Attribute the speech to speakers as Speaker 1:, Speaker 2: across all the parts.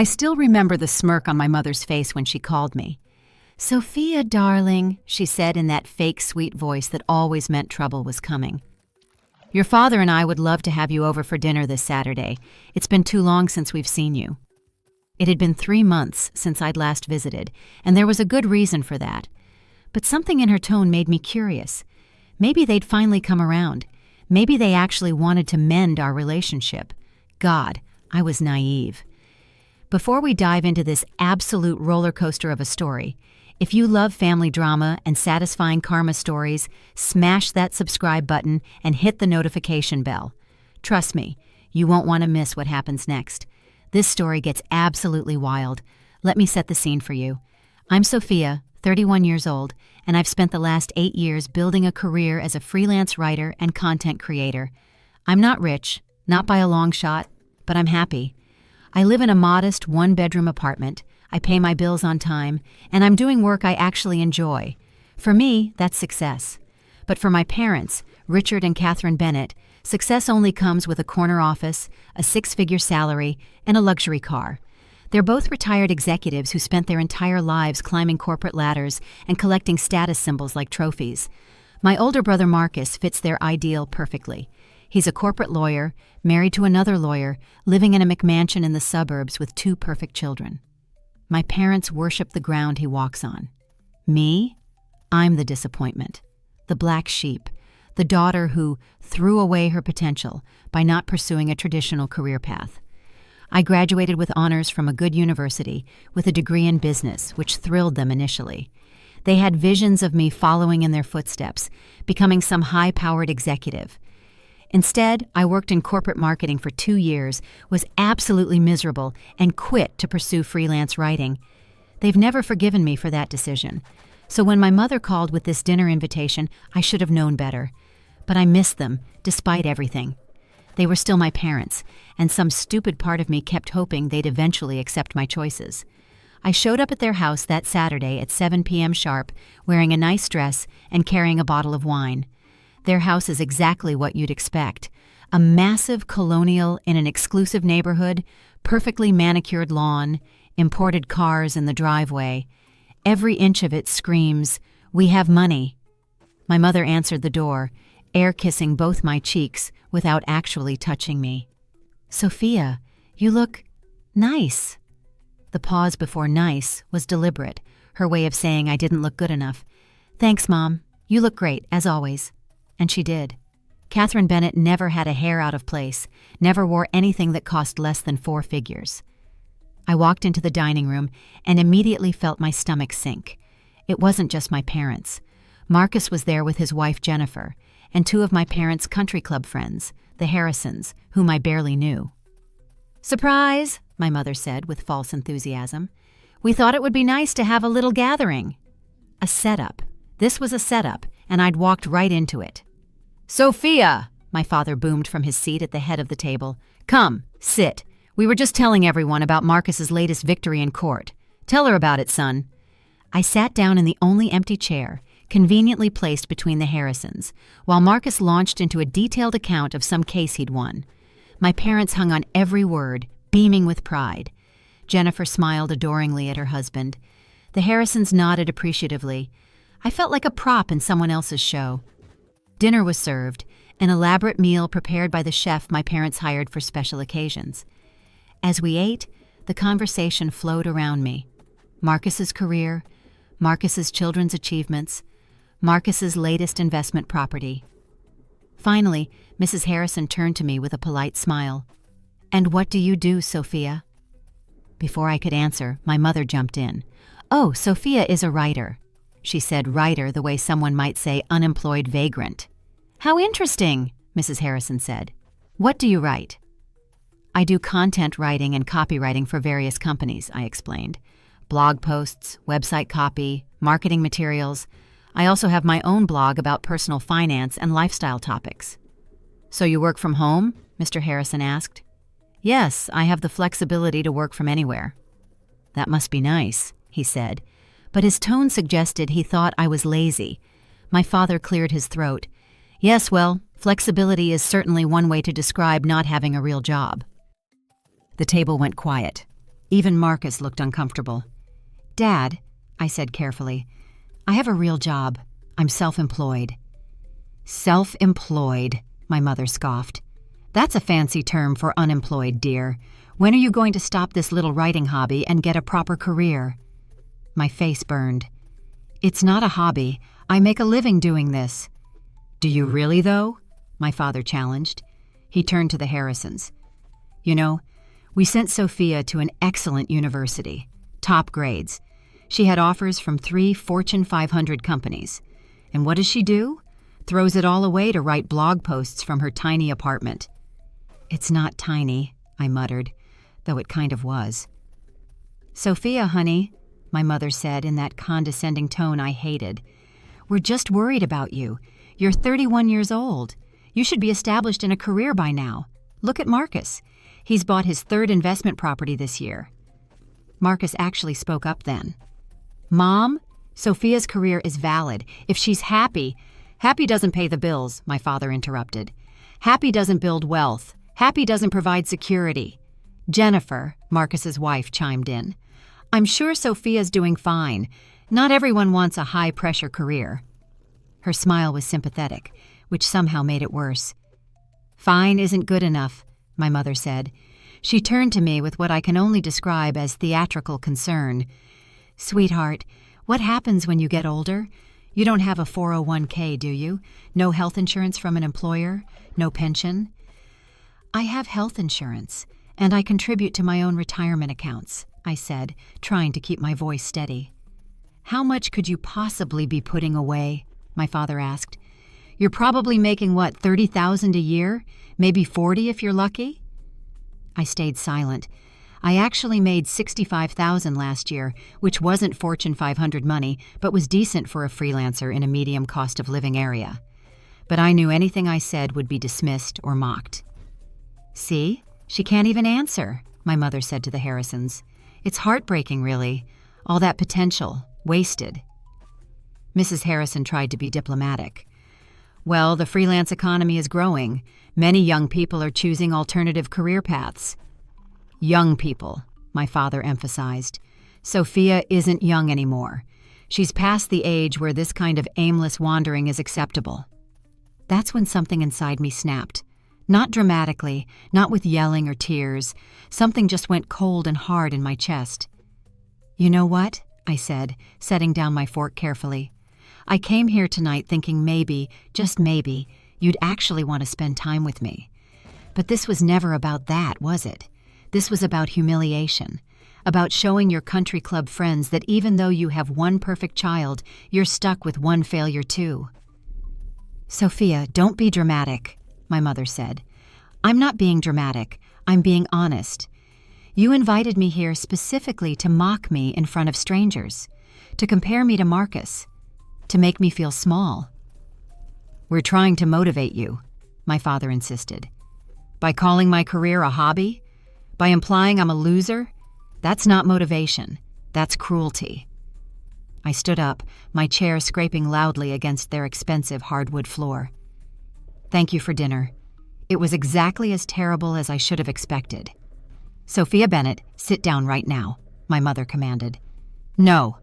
Speaker 1: I still remember the smirk on my mother's face when she called me. "Sophia, darling," she said in that fake sweet voice that always meant trouble was coming. "Your father and I would love to have you over for dinner this Saturday. It's been too long since we've seen you." It had been 3 months since I'd last visited, and there was a good reason for that. But something in her tone made me curious. Maybe they'd finally come around. Maybe they actually wanted to mend our relationship. God, I was naive. Before we dive into this absolute roller coaster of a story, if you love family drama and satisfying karma stories, smash that subscribe button and hit the notification bell. Trust me, you won't want to miss what happens next. This story gets absolutely wild. Let me set the scene for you. I'm Sophia, 31 years old, and I've spent the last 8 years building a career as a freelance writer and content creator. I'm not rich, not by a long shot, but I'm happy. I live in a modest one-bedroom apartment, I pay my bills on time, and I'm doing work I actually enjoy. For me, that's success. But for my parents, Richard and Catherine Bennett, success only comes with a corner office, a 6-figure salary, and a luxury car. They're both retired executives who spent their entire lives climbing corporate ladders and collecting status symbols like trophies. My older brother Marcus fits their ideal perfectly. He's a corporate lawyer, married to another lawyer, living in a McMansion in the suburbs with 2 perfect children. My parents worship the ground he walks on. Me? I'm the disappointment, the black sheep, the daughter who threw away her potential by not pursuing a traditional career path. I graduated with honors from a good university with a degree in business, which thrilled them initially. They had visions of me following in their footsteps, becoming some high-powered executive. Instead, I worked in corporate marketing for 2 years, was absolutely miserable, and quit to pursue freelance writing. They've never forgiven me for that decision. So when my mother called with this dinner invitation, I should have known better. But I missed them, despite everything. They were still my parents, and some stupid part of me kept hoping they'd eventually accept my choices. I showed up at their house that Saturday at 7 p.m. sharp, wearing a nice dress and carrying a bottle of wine. Their house is exactly what you'd expect. A massive colonial in an exclusive neighborhood, perfectly manicured lawn, imported cars in the driveway. Every inch of it screams, "We have money." My mother answered the door, air kissing both my cheeks without actually touching me. "Sophia, you look nice." The pause before nice was deliberate, her way of saying I didn't look good enough. "Thanks, Mom. You look great, as always." And she did. Catherine Bennett never had a hair out of place, never wore anything that cost less than 4 figures. I walked into the dining room and immediately felt my stomach sink. It wasn't just my parents. Marcus was there with his wife Jennifer, and 2 of my parents' country club friends, the Harrisons, whom I barely knew. "Surprise," my mother said with false enthusiasm. "We thought it would be nice to have a little gathering." A setup. This was a setup, and I'd walked right into it. "Sophia," my father boomed from his seat at the head of the table. "Come, sit. We were just telling everyone about Marcus's latest victory in court. Tell her about it, son." I sat down in the only empty chair, conveniently placed between the Harrisons, while Marcus launched into a detailed account of some case he'd won. My parents hung on every word, beaming with pride. Jennifer smiled adoringly at her husband. The Harrisons nodded appreciatively. I felt like a prop in someone else's show. Dinner was served, an elaborate meal prepared by the chef my parents hired for special occasions. As we ate, the conversation flowed around me. Marcus's career, Marcus's children's achievements, Marcus's latest investment property. Finally, Mrs. Harrison turned to me with a polite smile. "And what do you do, Sophia?" Before I could answer, my mother jumped in. "Oh, Sophia is a writer." She said writer the way someone might say unemployed vagrant. "How interesting," Mrs. Harrison said. "What do you write?" "I do content writing and copywriting for various companies," I explained. "Blog posts, website copy, marketing materials. I also have my own blog about personal finance and lifestyle topics." "So you work from home?" Mr. Harrison asked. "Yes, I have the flexibility to work from anywhere." "That must be nice," he said, but his tone suggested he thought I was lazy. My father cleared his throat. "Yes, well, flexibility is certainly one way to describe not having a real job." The table went quiet. Even Marcus looked uncomfortable. "Dad," I said carefully, "I have a real job. I'm self-employed." "Self-employed," my mother scoffed. "That's a fancy term for unemployed, dear. When are you going to stop this little writing hobby and get a proper career?" My face burned. "It's not a hobby. I make a living doing this." "Do you really, though?" my father challenged. He turned to the Harrisons. "You know, we sent Sophia to an excellent university. Top grades. She had offers from 3 Fortune 500 companies. And what does she do? Throws it all away to write blog posts from her tiny apartment." "It's not tiny," I muttered, though it kind of was. "Sophia, honey," my mother said in that condescending tone I hated, "we're just worried about you. You're 31 years old. You should be established in a career by now. Look at Marcus. He's bought his 3rd investment property this year." Marcus actually spoke up then. "Mom, Sophia's career is valid. If she's happy—" "Happy doesn't pay the bills," my father interrupted. "Happy doesn't build wealth. Happy doesn't provide security." Jennifer, Marcus's wife, chimed in. "I'm sure Sophia's doing fine. Not everyone wants a high-pressure career." Her smile was sympathetic, which somehow made it worse. "Fine isn't good enough," my mother said. She turned to me with what I can only describe as theatrical concern. "Sweetheart, what happens when you get older? You don't have a 401k, do you? No health insurance from an employer? No pension?" "I have health insurance, and I contribute to my own retirement accounts," I said, trying to keep my voice steady. "How much could you possibly be putting away?" my father asked. "You're probably making, what, $30,000 a year? Maybe 40 if you're lucky?" I stayed silent. I actually made $65,000 last year, which wasn't Fortune 500 money, but was decent for a freelancer in a medium cost of living area. But I knew anything I said would be dismissed or mocked. "See? She can't even answer," my mother said to the Harrisons. "It's heartbreaking, really. All that potential, wasted." Mrs. Harrison tried to be diplomatic. "Well, the freelance economy is growing. Many young people are choosing alternative career paths." "Young people," my father emphasized. "Sophia isn't young anymore. She's past the age where this kind of aimless wandering is acceptable." That's when something inside me snapped. Not dramatically, not with yelling or tears. Something just went cold and hard in my chest. "You know what?" I said, setting down my fork carefully. "I came here tonight thinking maybe, just maybe, you'd actually want to spend time with me. But this was never about that, was it? This was about humiliation, about showing your country club friends that even though you have one perfect child, you're stuck with one failure too." "Sophia, don't be dramatic," my mother said. "I'm not being dramatic. I'm being honest. You invited me here specifically to mock me in front of strangers, to compare me to Marcus, to make me feel small." "We're trying to motivate you," my father insisted. "By calling my career a hobby? By implying I'm a loser? That's not motivation. That's cruelty." I stood up, my chair scraping loudly against their expensive hardwood floor. "Thank you for dinner. It was exactly as terrible as I should have expected." "Sophia Bennett, sit down right now," my mother commanded. "No."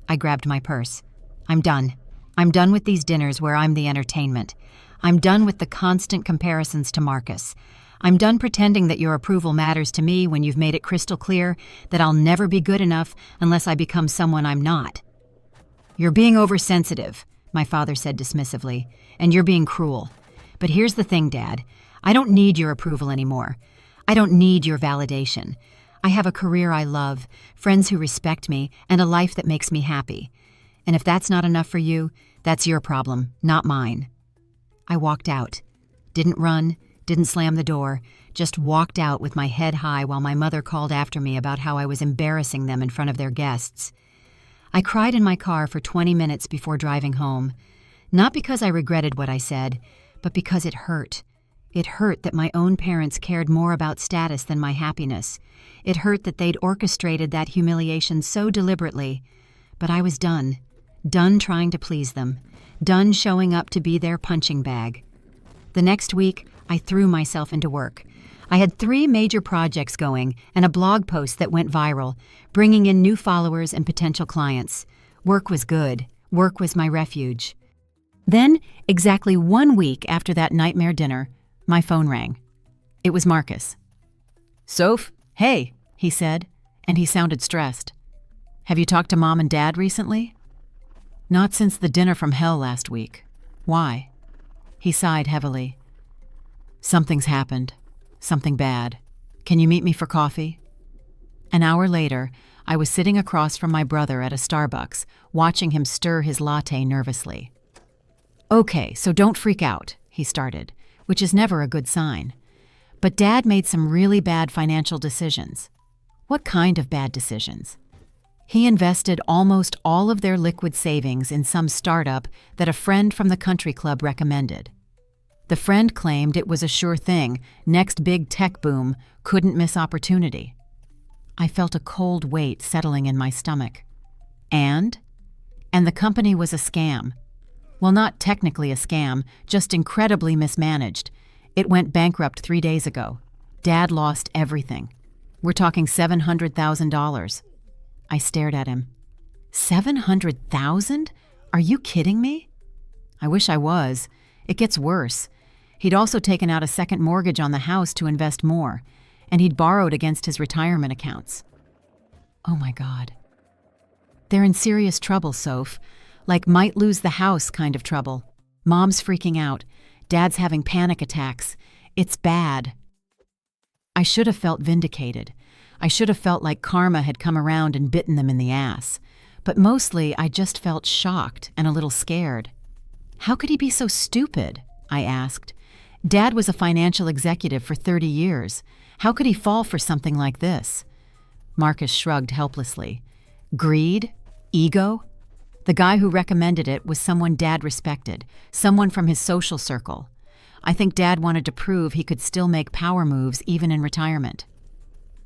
Speaker 1: I grabbed my purse. "I'm done. I'm done with these dinners where I'm the entertainment. I'm done with the constant comparisons to Marcus. I'm done pretending that your approval matters to me when you've made it crystal clear that I'll never be good enough unless I become someone I'm not." "You're being oversensitive," my father said dismissively, "and you're being cruel. But here's the thing, Dad. I don't need your approval anymore. I don't need your validation. I have a career I love, friends who respect me, and a life that makes me happy. And if that's not enough for you, that's your problem, not mine." I walked out. Didn't run, didn't slam the door, just walked out with my head high while my mother called after me about how I was embarrassing them in front of their guests. I cried in my car for 20 minutes before driving home, not because I regretted what I said, but because it hurt. It hurt that my own parents cared more about status than my happiness. It hurt that they'd orchestrated that humiliation so deliberately. But I was done. Done trying to please them. Done showing up to be their punching bag. The next week, I threw myself into work. I had 3 major projects going and a blog post that went viral, bringing in new followers and potential clients. Work was good. Work was my refuge. Then, exactly 1 week after that nightmare dinner, my phone rang. It was Marcus. "Soph, hey," he said, and he sounded stressed. "Have you talked to Mom and Dad recently?" "Not since the dinner from hell last week." "Why?" He sighed heavily. "Something's happened. Something bad. Can you meet me for coffee?" An hour later, I was sitting across from my brother at a Starbucks, watching him stir his latte nervously. "Okay, so don't freak out," he started, which is never a good sign. "But Dad made some really bad financial decisions." "What kind of bad decisions?" "He invested almost all of their liquid savings in some startup that a friend from the country club recommended. The friend claimed it was a sure thing, next big tech boom, couldn't miss opportunity." I felt a cold weight settling in my stomach. And the company was a scam. Well, not technically a scam, just incredibly mismanaged. It went bankrupt 3 days ago. Dad lost everything. We're talking $700,000. I stared at him. $700,000? Are you kidding me? I wish I was. It gets worse. He'd also taken out a second mortgage on the house to invest more, and he'd borrowed against his retirement accounts. Oh my God. They're in serious trouble, Soph. Like might lose the house kind of trouble. Mom's freaking out. Dad's having panic attacks. It's bad. I should have felt vindicated. I should have felt like karma had come around and bitten them in the ass. But mostly I just felt shocked and a little scared. How could he be so stupid? I asked. Dad was a financial executive for 30 years. How could he fall for something like this? Marcus shrugged helplessly. Greed? Ego? The guy who recommended it was someone Dad respected, someone from his social circle. I think Dad wanted to prove he could still make power moves even in retirement.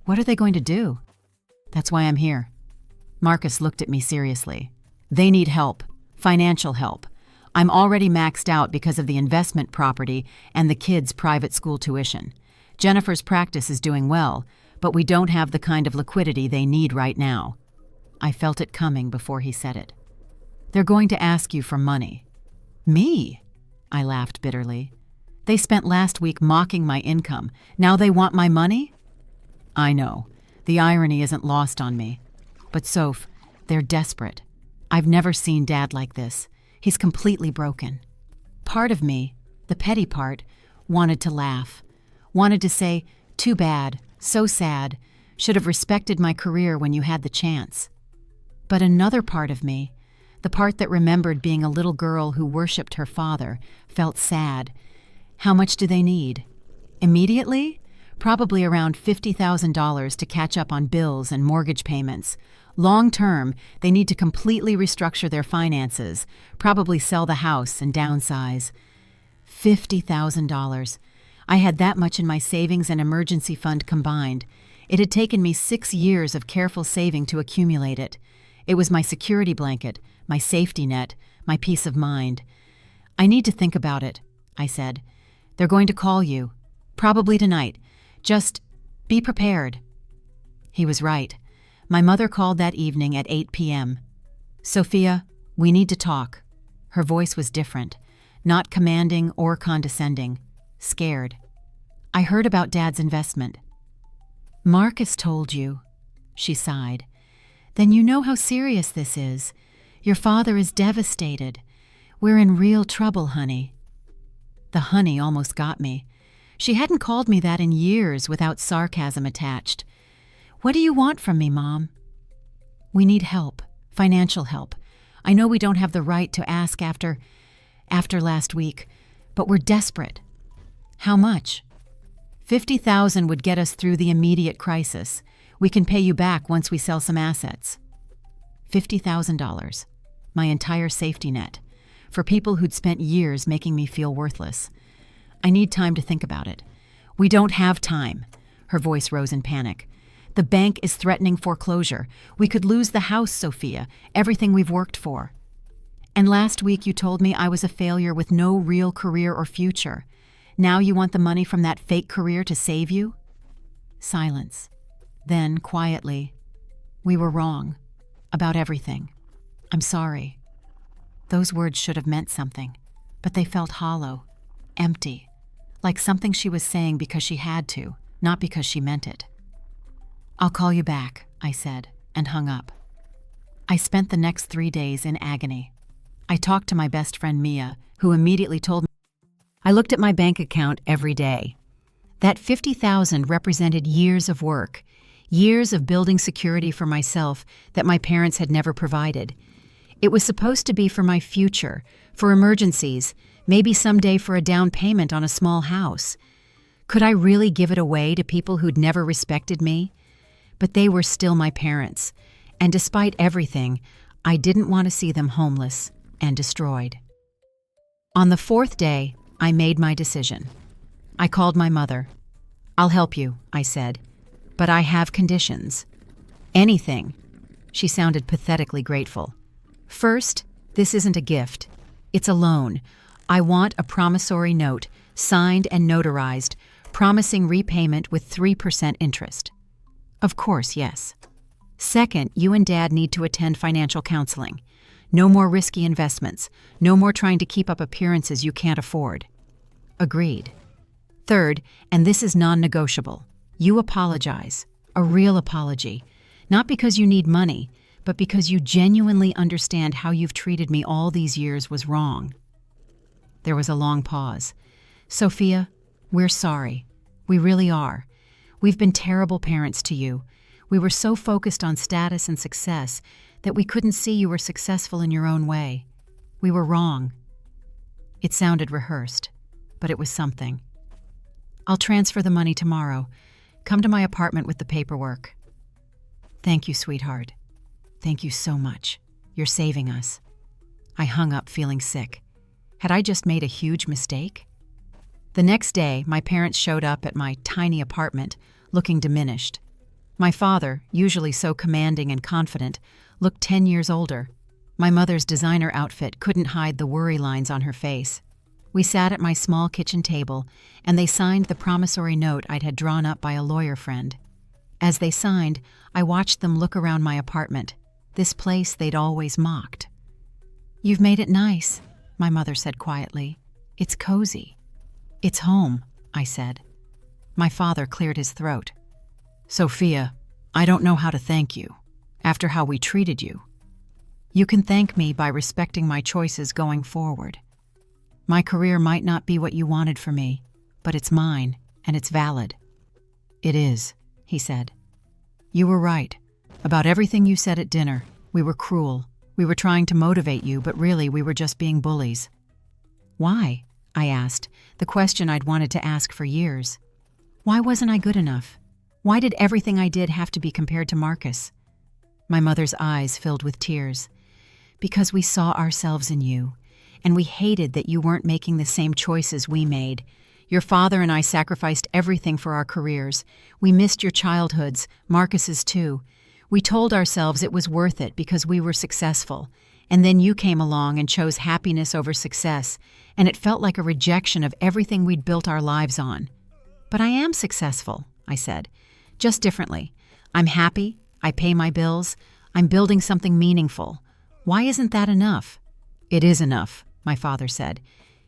Speaker 1: What are they going to do? That's why I'm here. Marcus looked at me seriously. They need help, financial help. I'm already maxed out because of the investment property and the kids' private school tuition. Jennifer's practice is doing well, but we don't have the kind of liquidity they need right now. I felt it coming before he said it. They're going to ask you for money. Me? I laughed bitterly. They spent last week mocking my income. Now they want my money? I know. The irony isn't lost on me. But Soph, they're desperate. I've never seen Dad like this. He's completely broken. Part of me, the petty part, wanted to laugh. Wanted to say, too bad, so sad, should have respected my career when you had the chance. But another part of me, the part that remembered being a little girl who worshipped her father, felt sad. How much do they need? Immediately? Probably around $50,000 to catch up on bills and mortgage payments. Long term, they need to completely restructure their finances, probably sell the house and downsize. $50,000. I had that much in my savings and emergency fund combined. It had taken me 6 years of careful saving to accumulate it. It was my security blanket, my safety net, my peace of mind. I need to think about it, I said. They're going to call you. Probably tonight. Just be prepared. He was right. My mother called that evening at 8 p.m. Sophia, we need to talk. Her voice was different, not commanding or condescending, scared. I heard about Dad's investment. Marcus told you, she sighed. Then you know how serious this is. Your father is devastated. We're in real trouble, honey. The honey almost got me. She hadn't called me that in years without sarcasm attached. What do you want from me, Mom? We need help, financial help. I know we don't have the right to ask after last week, but we're desperate. How much? $50,000 would get us through the immediate crisis. We can pay you back once we sell some assets. $50,000. My entire safety net. For people who'd spent years making me feel worthless. I need time to think about it. We don't have time. Her voice rose in panic. The bank is threatening foreclosure. We could lose the house, Sophia, everything we've worked for. And last week you told me I was a failure with no real career or future. Now you want the money from that fake career to save you? Silence. Then, quietly, we were wrong. About everything. I'm sorry. Those words should have meant something, but they felt hollow, empty, like something she was saying because she had to, not because she meant it. I'll call you back, I said, and hung up. I spent the next 3 days in agony. I talked to my best friend Mia, who immediately told me. I looked at my bank account every day. That $50,000 represented years of work, years of building security for myself that my parents had never provided. It was supposed to be for my future, for emergencies, maybe someday for a down payment on a small house. Could I really give it away to people who'd never respected me? But they were still my parents, and despite everything, I didn't want to see them homeless and destroyed. On the 4th day, I made my decision. I called my mother. "I'll help you," I said, "but I have conditions." "Anything." She sounded pathetically grateful. "First, this isn't a gift. It's a loan. I want a promissory note, signed and notarized, promising repayment with 3% interest." "Of course, yes." "Second, you and Dad need to attend financial counseling. No more risky investments. No more trying to keep up appearances you can't afford." "Agreed." "Third, and this is non-negotiable, you apologize. A real apology. Not because you need money, but because you genuinely understand how you've treated me all these years was wrong." There was a long pause. "Sophia, we're sorry. We really are. We've been terrible parents to you. We were so focused on status and success that we couldn't see you were successful in your own way. We were wrong." It sounded rehearsed, but it was something. "I'll transfer the money tomorrow. Come to my apartment with the paperwork." "Thank you, sweetheart. Thank you so much. You're saving us." I hung up feeling sick. Had I just made a huge mistake? The next day, my parents showed up at my tiny apartment, looking diminished. My father, usually so commanding and confident, looked 10 years older. My mother's designer outfit couldn't hide the worry lines on her face. We sat at my small kitchen table, and they signed the promissory note I'd had drawn up by a lawyer friend. As they signed, I watched them look around my apartment, this place they'd always mocked. "You've made it nice," my mother said quietly. "It's cozy." "It's home," I said. My father cleared his throat. "Sophia, I don't know how to thank you, after how we treated you. You can thank me by respecting my choices going forward. My career might not be what you wanted for me, but it's mine, and it's valid." "It is," he said. "You were right. About everything you said at dinner. We were cruel. We were trying to motivate you, but really we were just being bullies." "Why?" I asked, the question I'd wanted to ask for years. Why wasn't I good enough? Why did everything I did have to be compared to Marcus? My mother's eyes filled with tears. "Because we saw ourselves in you, and we hated that you weren't making the same choices we made. Your father and I sacrificed everything for our careers. We missed your childhoods, Marcus's too. We told ourselves it was worth it because we were successful. And then you came along and chose happiness over success, and it felt like a rejection of everything we'd built our lives on." "But I am successful," I said, "just differently. I'm happy, I pay my bills, I'm building something meaningful. Why isn't that enough?" "It is enough," my father said.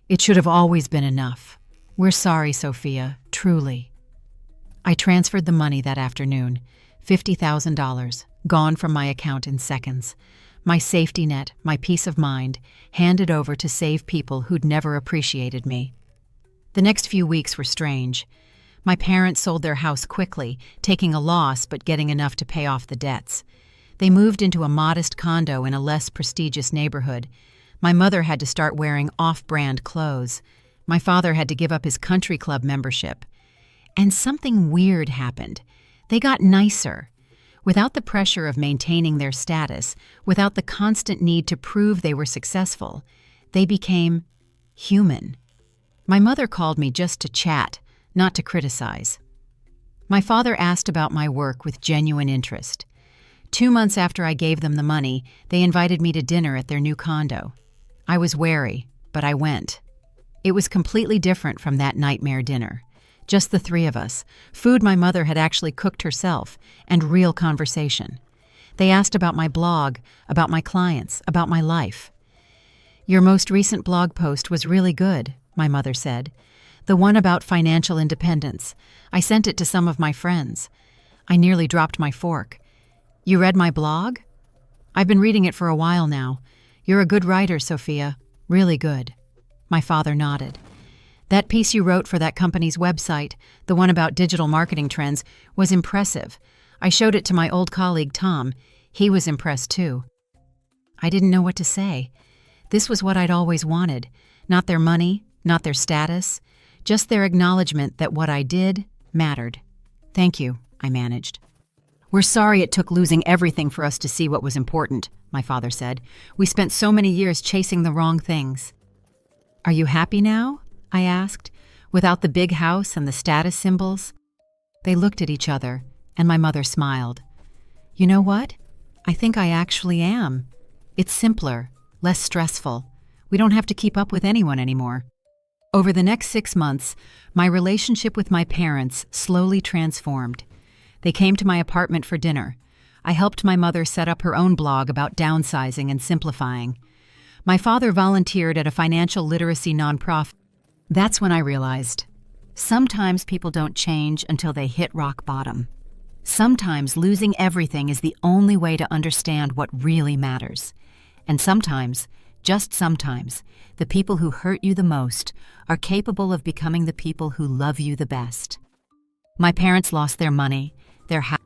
Speaker 1: "It should have always been enough. We're sorry, Sophia, truly." I transferred the money that afternoon, $50,000, gone from my account in seconds. My safety net, my peace of mind, handed over to save people who'd never appreciated me. The next few weeks were strange. My parents sold their house quickly, taking a loss but getting enough to pay off the debts. They moved into a modest condo in a less prestigious neighborhood. My mother had to start wearing off-brand clothes. My father had to give up his country club membership. And something weird happened. They got nicer. Without the pressure of maintaining their status, without the constant need to prove they were successful, they became human. My mother called me just to chat, not to criticize. My father asked about my work with genuine interest. 2 months after I gave them the money, they invited me to dinner at their new condo. I was wary, but I went. It was completely different from that nightmare dinner. Just the three of us, food my mother had actually cooked herself, and real conversation. They asked about my blog, about my clients, about my life. "Your most recent blog post was really good," my mother said. "The one about financial independence. I sent it to some of my friends." I nearly dropped my fork. "You read my blog?" "I've been reading it for a while now. You're a good writer, Sophia. Really good." My father nodded. "That piece you wrote for that company's website, the one about digital marketing trends, was impressive. I showed it to my old colleague Tom. He was impressed too." I didn't know what to say. This was what I'd always wanted. Not their money, not their status, just their acknowledgement that what I did mattered. "Thank you," I managed. "We're sorry it took losing everything for us to see what was important," my father said. "We spent so many years chasing the wrong things." "Are you happy now?" I asked, "without the big house and the status symbols?" They looked at each other, and my mother smiled. "You know what? I think I actually am. It's simpler, less stressful. We don't have to keep up with anyone anymore." Over the next 6 months, my relationship with my parents slowly transformed. They came to my apartment for dinner. I helped my mother set up her own blog about downsizing and simplifying. My father volunteered at a financial literacy nonprofit. That's when I realized, sometimes people don't change until they hit rock bottom. Sometimes losing everything is the only way to understand what really matters. And sometimes, just sometimes, the people who hurt you the most are capable of becoming the people who love you the best. My parents lost their money, their house.